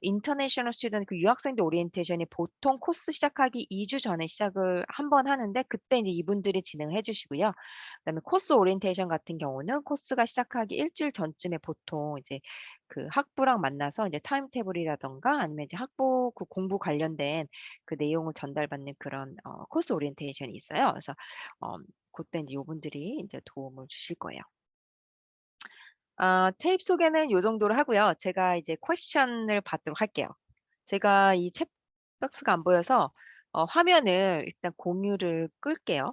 인터내셔널 스튜던트 그 유학생들 오리엔테이션이 보통 코스 시작하기 2주 전에 시작을 한 번 하는데 그때 이제 이분들이 진행을 해 주시고요. 그다음에 코스 오리엔테이션 같은 경우는 코스가 시작하기 일 주일 전쯤에 보통 이제 그 학부랑 만나서 이제 타임테이블이라든가 아니면 이제 학부 그 공부 관련된 그 내용을 전달받는 그런 코스 오리엔테이션이 있어요. 그래서 고때 인제 요분들이 인제 도움을 주실 거예요. 테이프 소개는 요 정도로 하고요. 제가 이제 퀘스천을 받도록 할게요. 제가 이 챗박스가 안 보여서 화면을 일단 공유를 끌게요.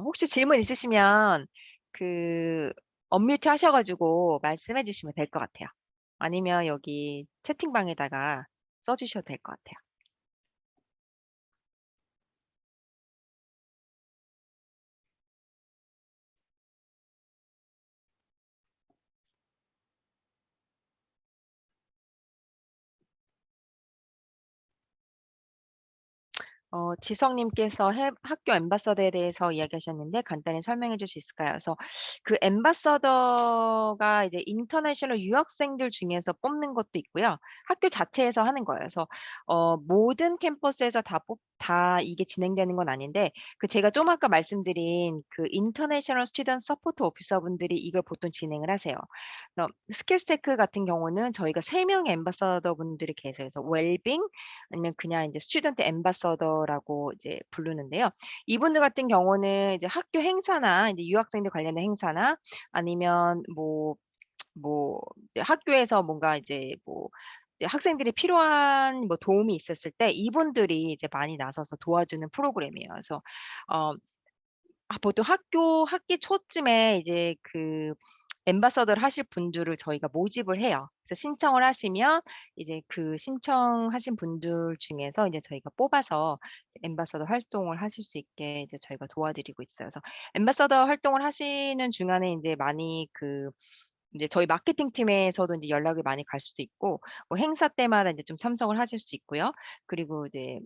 혹시 질문 있으시면 그 언뮤트 하셔 가지고 말씀해 주시면 될 것 같아요. 아니면 여기 채팅방에다가 써 주셔도 될 것 같아요. 지성님께서 학교 앰바서더에 대해서 이야기하셨는데 간단히 설명해 줄 수 있을까요? 그래서 그 앰바서더가 이제 인터내셔널 유학생들 중에서 뽑는 것도 있고요. 학교 자체에서 하는 거예요. 그래서 모든 캠퍼스에서 다 이게 진행되는 건 아닌데 제가 좀 아까 말씀드린 그 인터내셔널 스튜던트 서포트 오피서 분들이 이걸 보통 진행을 하세요. 그래서 스킬스테크 같은 경우는 저희가 3 명의 앰바서더 분들이 계세요. 그래서 웰빙 아니면 그냥 이제 스튜던트 앰바서더라고 이제 부르는데요. 이분들 같은 경우는 이제 학교 행사나 이제 유학생들 관련된 행사나 아니면 이제 학교에서 뭔가 이제 이제 학생들이 필요한 도움이 있었을 때 이분들이 이제 많이 나서서 도와주는 프로그램이에요. 그래서 어 보통 학기 초쯤에 이제 앰바서더를 하실 분들을 저희가 모집을 해요. 그래서 신청을 하시면 이제 그 신청하신 분들 중에서 이제 저희가 뽑아서 앰바서더 활동을 하실 수 있게 이제 저희가 도와드리고 있어요. 그래서 앰바서더 활동을 하시는 중간에 인제 많이 인제 저희 마케팅 팀에서도 인제 연락이 많이 갈 수도 있고 뭐 행사 때마다 인제 좀 참석을 하실 수 있고요. 그리고 이제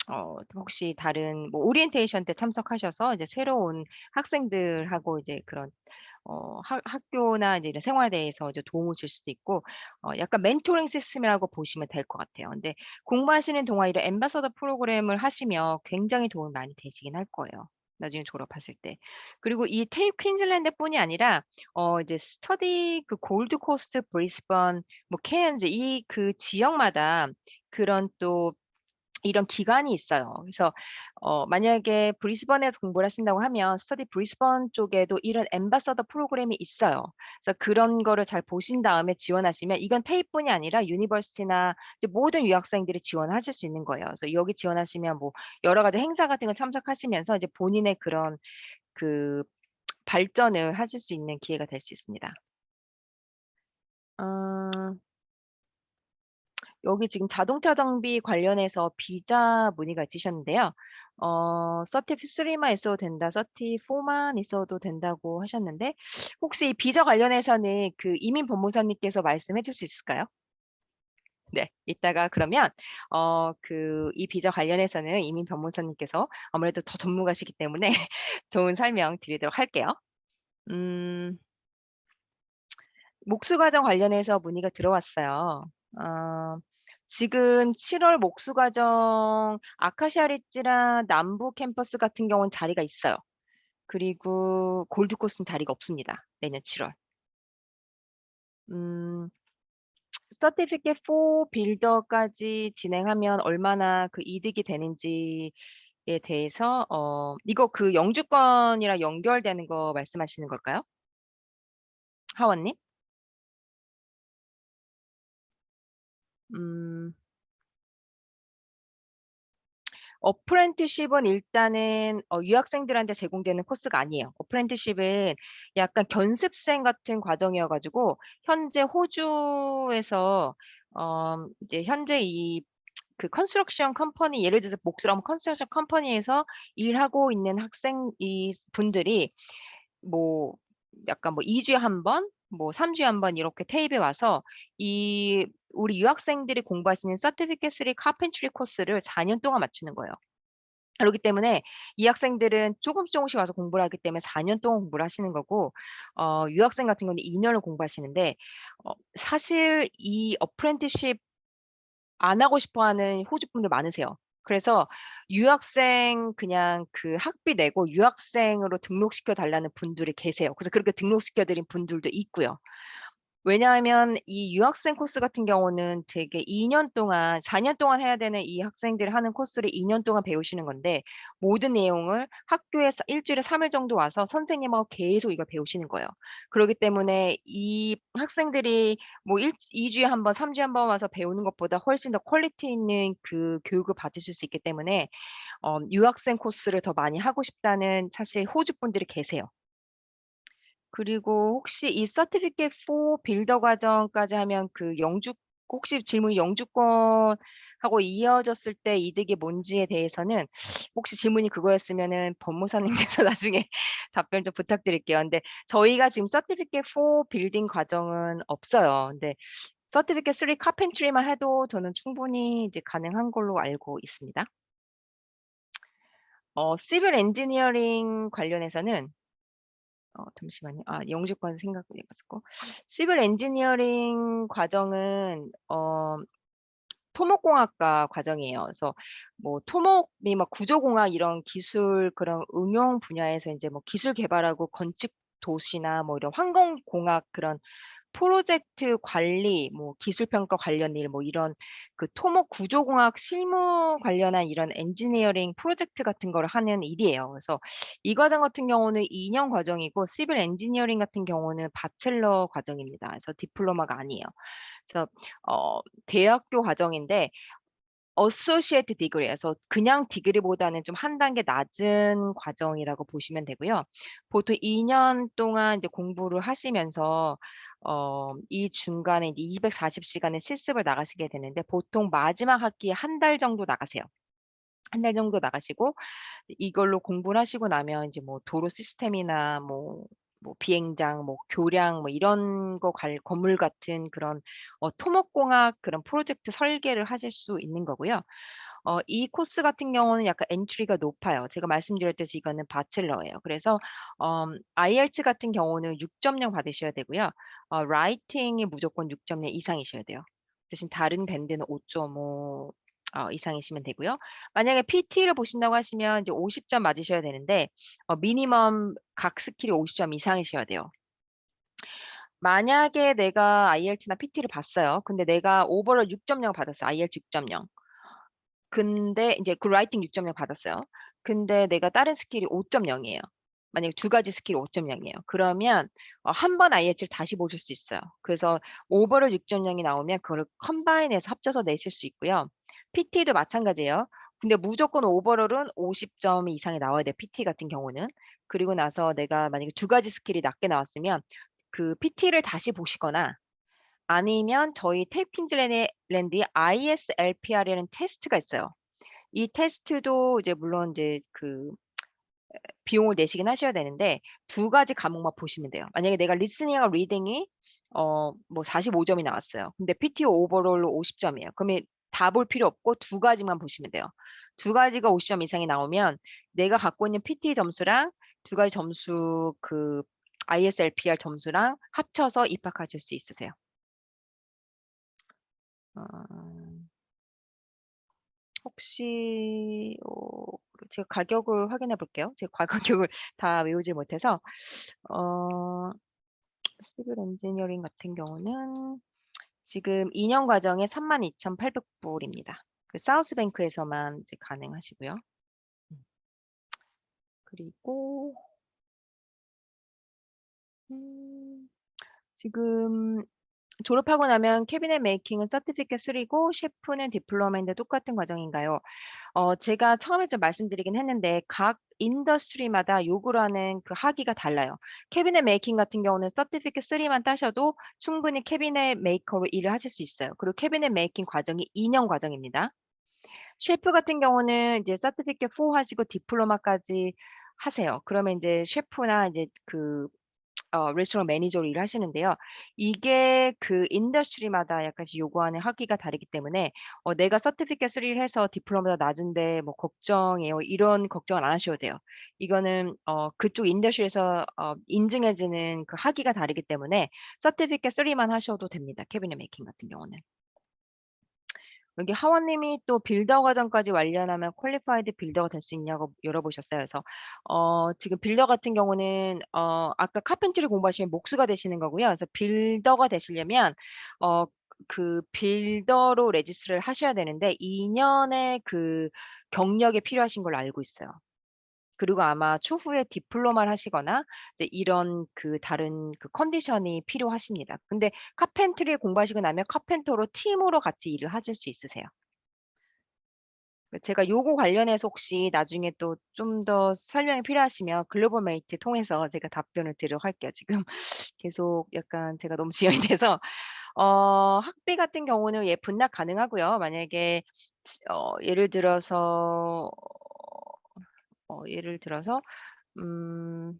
또 혹시 다른 오리엔테이션 때 참석하셔서 이제 새로운 학생들하고 이제 그런 학교나 이제 이런 생활대에서 이제 도움을 줄 수도 있고 약간 멘토링 시스템이라고 보시면 될 것 같아요. 근데 공부하시는 동안 이런 앰바서더 프로그램을 하시면 굉장히 도움이 많이 되시긴 할 거예요, 나중에 졸업하실 때. 그리고 이 테이프 퀸즐랜드뿐이 아니라 이제 스터디 골드 코스트, 브리스번, 케언즈 이 지역마다 그런 또 이런 기관이 있어요. 그래서 만약에 브리스번에서 공부를 하신다고 하면 스터디 브리스번 쪽에도 이런 앰바서더 프로그램이 있어요. 그래서 그런 거를 잘 보신 다음에 지원하시면 이건 테이프뿐이 아니라 유니버시티나 이제 모든 유학생들이 지원하실 수 있는 거예요. 그래서 여기 지원하시면 여러 가지 행사 같은 거 참석하시면서 이제 본인의 그런 그 발전을 하실 수 있는 기회가 될 수 있습니다. 어 여기 지금 자동차 정비 관련해서 비자 문의가 있으셨는데요. 33만 있어도 된다, 34만 있어도 된다고 하셨는데 혹시 이 비자 관련해서는 그 이민 법무사님께서 말씀해 줄 수 있을까요? 네. 이따가 그러면 이 비자 관련해서는 이민 변호사님께서 아무래도 더 전문가시기 때문에 좋은 설명 드리도록 할게요. 음 목수과정 관련해서 문의가 들어왔어요. 어 지금 7월 목수과정 아카시아 리츠랑 남부 캠퍼스 같은 경우는 자리가 있어요. 그리고 골드코스트는 자리가 없습니다, 내년 7월. 음 서티피케이트 4 빌더까지 진행하면 얼마나 그 이득이 되는지에 대해서 이거 그 영주권이랑 연결되는 거 말씀하시는 걸까요? 하원님? 음. 어프렌티십은 일단은 유학생들한테 제공되는 코스가 아니에요. 어프렌티십은 약간 견습생 같은 과정이어 가지고 현재 호주에서 이제 현재 컨스트럭션 컴퍼니 예를 들어서 목수라면 컨스트럭션 컴퍼니에서 일하고 있는 분들이 뭐 약간 뭐 2 주에 한 번 뭐 3 주에 한 번 이렇게 태입에 와서 우리 유학생들이 공부할 수 있는 서티피케이트 3 카펜트리 코스를 4년 동안 맞추는 거예요. 그러기 때문에 이 학생들은 조금씩 조금씩 와서 공부를 하기 때문에 4년 동안 공부를 하시는 거고 유학생 같은 경우는 2 년을 공부하시는데 사실 이 어프렌티십 안 하고 싶어 하는 호주 분들 많으세요. 그래서 유학생 그냥 그 학비 내고 유학생으로 등록시켜 달라는 분들이 계세요. 그래서 그렇게 등록시켜 드린 분들도 있고요. 왜냐하면 이 유학생 코스 같은 경우는 되게 2년 동안 4년 동안 해야 되는 이 학생들이 하는 코스를 2년 동안 배우시는 건데 모든 내용을 학교에서 일 주일에 3일 정도 와서 선생님하고 계속 이걸 배우시는 거예요. 그러기 때문에 이 학생들이 뭐 2 주에 한 번 3 주에 한 번 와서 배우는 것보다 훨씬 더 퀄리티 있는 그 교육을 받으실 수 있기 때문에 유학생 코스를 더 많이 하고 싶다는 사실 호주 분들이 계세요. 그리고 혹시 이 서티피케이트 4 빌더 과정까지 하면 그 혹시 질문이 영주권하고 이어졌을 때 이득이 뭔지에 대해서는 혹시 질문이 그거였으면은 법무사님께서 나중에 답변 좀 부탁드릴게요. 근데 저희가 지금 서티피케이트 4 빌딩 과정은 없어요. 근데 서티피케이트 3 카펜트리만 해도 저는 충분히 이제 가능한 걸로 알고 있습니다. 시빌 엔지니어링 관련해서는 잠시만요. 영주권 생각 해 봤고 시빌 엔지니어링 과정은 토목공학과 과정이에요. 그래서 뭐 토목이 막 구조공학 이런 기술 그런 응용 분야에서 인제 뭐 기술 개발하고 건축 도시나 뭐 이런 환경공학 그런 프로젝트 관리 뭐 기술 평가 관련 일 뭐 이런 그 토목 구조공학 실무 관련한 이런 엔지니어링 프로젝트 같은 거를 하는 일이에요. 그래서 이 과정 같은 경우는 2년 과정이고 시빌 엔지니어링 같은 경우는 바첼러 과정입니다. 그래서 디플로마가 아니에요. 그래서 대학교 과정인데 어소시에이트 디그리에서 그냥 디그리보다는 좀 한 단계 낮은 과정이라고 보시면 되고요. 보통 2년 동안 이제 공부를 하시면서 이 중간에 이제 240 시간의 실습을 나가시게 되는데 보통 마지막 학기에 한 달 정도 나가세요. 한 달 정도 나가시고 이걸로 공부를 하시고 나면 이제 뭐 도로 시스템이나 뭐 비행장 뭐 교량 뭐 이런 거 건물 같은 그런 토목공학 그런 프로젝트 설계를 하실 수 있는 거고요. 이 코스 같은 경우는 약간 엔트리가 높아요. 제가 말씀드렸듯이 이거는 바첼러예요. 그래서 IELTS 같은 경우는 6.0 받으셔야 되고요. 라이팅이 무조건 6.0 이상이셔야 돼요. 대신 다른 밴드는 5.5 이상이시면 되고요. 만약에 PT를 보신다고 하시면 이제 50점 맞으셔야 되는데 미니멈 각 스킬이 50점 이상이셔야 돼요. 만약에 내가 IELTS나 PT를 봤어요. 근데 내가 오버all 6.0 받았어요. IELTS 6.0. 근데 인제 그 라이팅 6.0 받았어요. 근데 내가 다른 스킬이 5.0 이에요. 만약에 두 가지 스킬이 5.0 이에요. 그러면 한 번 IELTS를 다시 보실 수 있어요. 그래서 오버롤 6.0이 나오면 그거를 컴바인해서 합쳐서 내실 수 있고요. PT도 마찬가지예요. 근데 무조건 오버롤은 50점 이상이 나와야 돼요, PT 같은 경우는. 그리고 나서 내가 만약에 두 가지 스킬이 낮게 나왔으면 그 PT를 다시 보시거나 아니면 저희 탭 퀸즐랜드에 ISLPR이라는 테스트가 있어요. 이 테스트도 이제 물론 이제 비용을 내시긴 하셔야 되는데 두 가지 과목만 보시면 돼요. 만약에 내가 리스닝하고 리딩이 뭐 45 점이 나왔어요. 근데 PTO 오버롤로 50 점이에요. 그러면 다 볼 필요 없고 두 가지만 보시면 돼요. 두 가지가 50점 이상이 나오면 내가 갖고 있는 PT 점수랑 두 가지 점수 ISLPR 점수랑 합쳐서 입학하실 수 있으세요. 어 혹시 제가 가격을 확인해 볼게요. 제가 가격을 다 외우지 못해서. 어 시빌 엔지니어링 같은 경우는 지금 2년 과정에 32,800 불입니다. 사우스뱅크에서만 이제 가능하시고요. 음. 그리고 음 지금 졸업하고 나면 캐비넷 메이킹은 서티피케이트 3고 셰프는 디플로마인데 똑같은 과정인가요? 제가 처음에 좀 말씀드리긴 했는데 각 인더스트리마다 요구를 하는 그 학위가 달라요. 캐비넷 메이킹 같은 경우는 서티피케이트 3만 따셔도 충분히 캐비넷 메이커로 일을 하실 수 있어요. 그리고 캐비넷 메이킹 과정이 2년 과정입니다. 셰프 같은 경우는 이제 서티피케이트 4 하시고 디플로마까지 하세요. 그러면 인제 셰프나 이제 레스토랑 매니저로 일을 하시는데요. 이게 인더스트리마다 약간씩 요구하는 학위가 다르기 때문에 내가 서티피케이트 3를 해서 디플로마보다 낮은데 뭐 걱정이에요. 이런 걱정은 안 하셔도 돼요. 이거는 그쪽 인더스트리에서 인증해 주는 그 학위가 다르기 때문에 서티피케이트 3만 하셔도 됩니다, 캐비넷 메이킹 같은 경우는. 여기 하원님이 또 빌더 과정까지 완료하면 퀄리파이드 빌더가 될 수 있냐고 여쭤보셨어요. 그래서 지금 빌더 같은 경우는 아까 카펜트리 공부하시면 목수가 되시는 거고요. 그래서 빌더가 되시려면 빌더로 레지스트를 하셔야 되는데 2 년의 경력이 필요하신 걸로 알고 있어요. 그리고 아마 추후에 디플로마를 하시거나 네 이런 다른 컨디션이 필요하십니다. 근데 카펜트리 공부하시고 나면 카펜터로 팀으로 같이 일을 하실 수 있으세요. 제가 요거 관련해서 혹시 나중에 또 좀 더 설명이 필요하시면 글로벌 메이트 통해서 제가 답변을 드리도록 할게요. 지금 계속 약간 제가 너무 지연이 돼서 학비 같은 경우는 분납 가능하고요. 만약에 예를 들어서 예를 들어서 음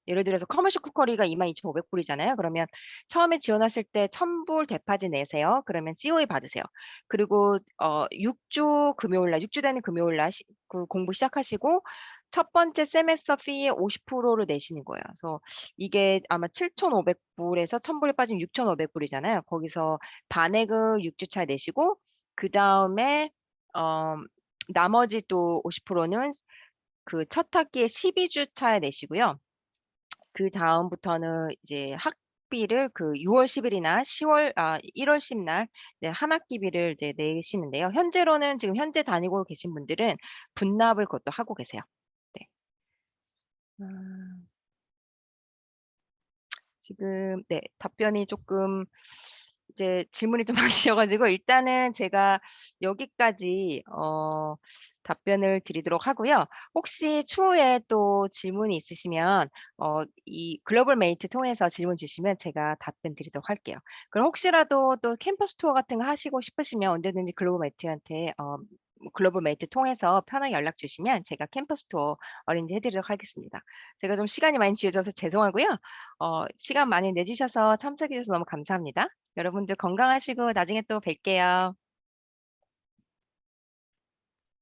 예를 들어서 커머셜 쿠커리가 22,500 불이잖아요. 그러면 처음에 지원하실 때 1,000불 데파짓 내세요. 그러면 COE 받으세요. 그리고 6주 금요일 날 6주 되는 금요일 날 공부 시작하시고 첫 번째 세메스터 피의 50%를 내시는 거예요. 그래서 이게 아마 7,500 불에서 1,000 불이 빠지면 6,500 불이잖아요. 거기서 반액을 6주 차에 내시고 그다음에 어 나머지 또 50%는 첫 학기에 12주 차에 내시고요. 그다음부터는 이제 학비를 6월 10 일이나 1월 10 날 이제 한 학기비를 이제 내시는데요. 현재로는 지금 현재 다니고 계신 분들은 분납을 그것도 하고 계세요. 네. 음. 지금 네 답변이 쪼끔 이제 질문이 좀 많으셔 가지고 일단은 제가 여기까지 답변을 드리도록 하고요. 혹시 추후에 또 질문이 있으시면 이 글로벌 메이트 통해서 질문 주시면 제가 답변 드리도록 할게요. 그럼 혹시라도 또 캠퍼스 투어 같은 거 하시고 싶으시면 언제든지 글로벌 메이트한테 글로벌 메이트 통해서 편하게 연락 주시면 제가 캠퍼스 투어 어레인지 해 드리도록 하겠습니다. 제가 좀 시간이 많이 지어져서 죄송하고요. 시간 많이 내 주셔서 참석해 주셔서 너무 감사합니다. 여러분들 건강하시고 나중에 또 뵐게요.